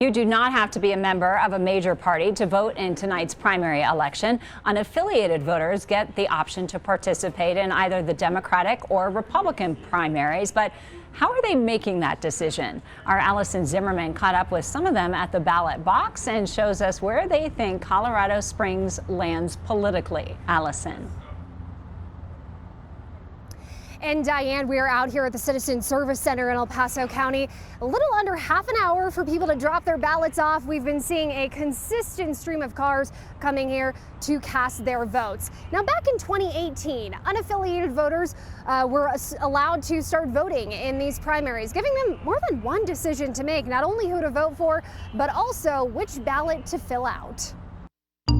You do not have to be a member of a major party to vote in tonight's primary election. Unaffiliated voters get the option to participate in either the Democratic or Republican primaries. But how are they making that decision? Our Allison Zimmerman caught up with some of them at the ballot box and shows us where they think Colorado Springs lands politically. Allison. And Diane, we are out here at the Citizen Service Center in El Paso County. A little under half an hour for people to drop their ballots off. We've been seeing a consistent stream of cars coming here to cast their votes. Now, back in 2018, unaffiliated voters were allowed to start voting in these primaries, giving them more than one decision to make, not only who to vote for, but also which ballot to fill out.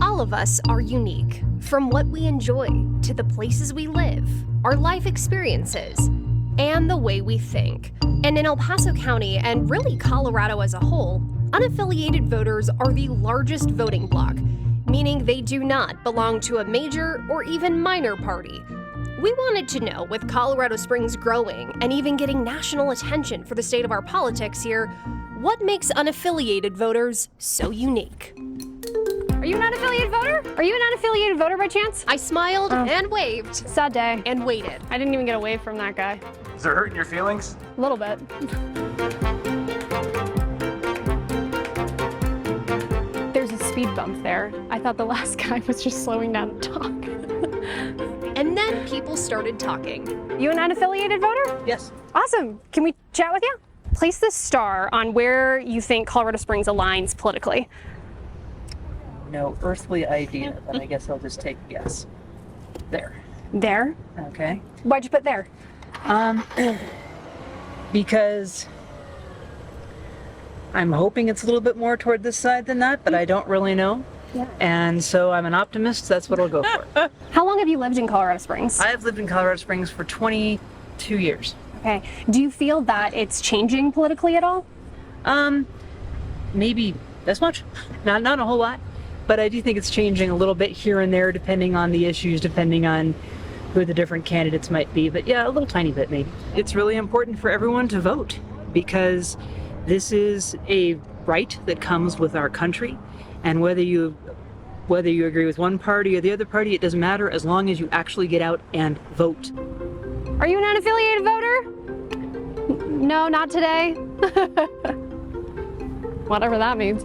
All of us are unique, from what we enjoy to the places we live, our life experiences, and the way we think. And in El Paso County, and really Colorado as a whole, unaffiliated voters are the largest voting bloc, meaning they do not belong to a major or even minor party. We wanted to know, with Colorado Springs growing and even getting national attention for the state of our politics here, what makes unaffiliated voters so unique? Are you an unaffiliated voter? Are you an unaffiliated voter by chance? I smiled and waved. Sad day. And waited. I didn't even get a wave from that guy. Is it hurting your feelings? A little bit. There's a speed bump there. I thought the last guy was just slowing down to talk. And then people started talking. You an unaffiliated voter? Yes. Awesome. Can we chat with you? Place the star on where you think Colorado Springs aligns politically. No earthly idea, but I guess I'll just take a guess. There. There? Okay. Why'd you put there? Because I'm hoping it's a little bit more toward this side than that, but I don't really know. Yeah. And so I'm an optimist, that's what I'll go for. How long have you lived in Colorado Springs? I've lived in Colorado Springs for 22 years. Okay. Do you feel that it's changing politically at all? Maybe this much. Not a whole lot. But I do think it's changing a little bit here and there, depending on the issues, depending on who the different candidates might be. But yeah, a little tiny bit maybe. It's really important for everyone to vote because this is a right that comes with our country. And whether you agree with one party or the other party, it doesn't matter as long as you actually get out and vote. Are you an unaffiliated voter? No, not today. Whatever that means.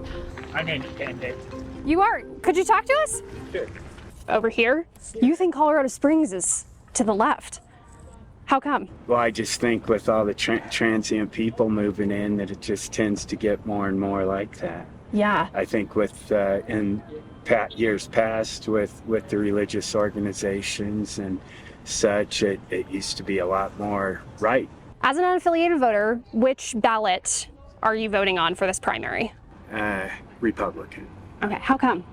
I'm independent. You are. Could you talk to us? Sure. Over here? You think Colorado Springs is to the left. How come? Well, I just think with all the transient people moving in that it just tends to get more and more like that. Yeah. I think with in years past with the religious organizations and such, it used to be a lot more right. As an unaffiliated voter, which ballot are you voting on for this primary? Republican. Okay, how come?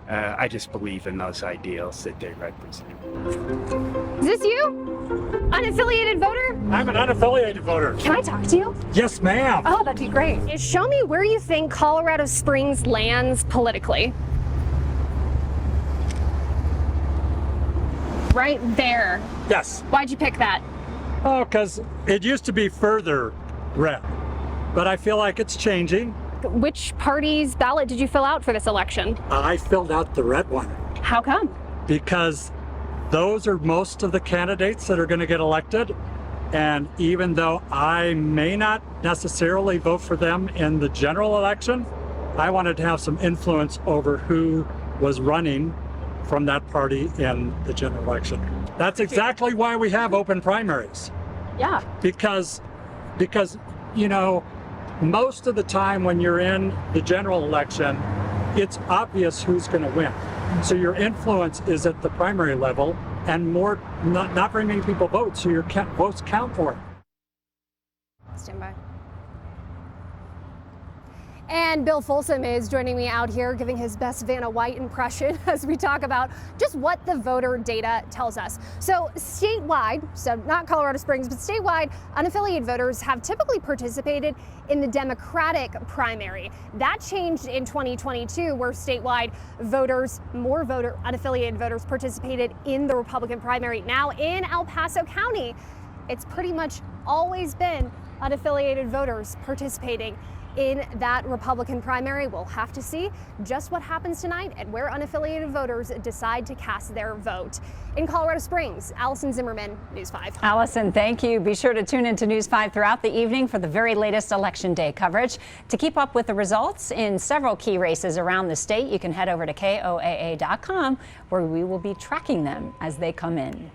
I just believe in those ideals that they represent. Is this you? Unaffiliated voter? I'm an unaffiliated voter. Can I talk to you? Yes, ma'am. Oh, that'd be great. Show me where you think Colorado Springs lands politically. Right there. Yes. Why'd you pick that? Oh, because it used to be further red, but I feel like it's changing. Which party's ballot did you fill out for this election? I filled out the red one How come? because those are most of the candidates that are going to get elected. And even though I may not necessarily vote for them in the general election, I wanted to have some influence over who was running from that party in the general election. That's exactly why we have open primaries. Yeah. Because you know, most of the time when you're in the general election, it's obvious who's going to win. So your influence is at the primary level, and not very many people vote, so your votes count for it. Stand by. And Bill Folsom is joining me out here giving his best Vanna White impression as we talk about just what the voter data tells us. So statewide, so not Colorado Springs, but statewide, unaffiliated voters have typically participated in the Democratic primary. That changed in 2022, where statewide unaffiliated voters participated in the Republican primary. Now in El Paso County, it's pretty much always been unaffiliated voters participating in that Republican primary. We'll have to see just what happens tonight and where unaffiliated voters decide to cast their vote. In Colorado Springs, Allison Zimmerman, News 5. Allison, thank you. Be sure to tune into News 5 throughout the evening for the very latest Election Day coverage. To keep up with the results in several key races around the state, you can head over to KOAA.com, where we will be tracking them as they come in.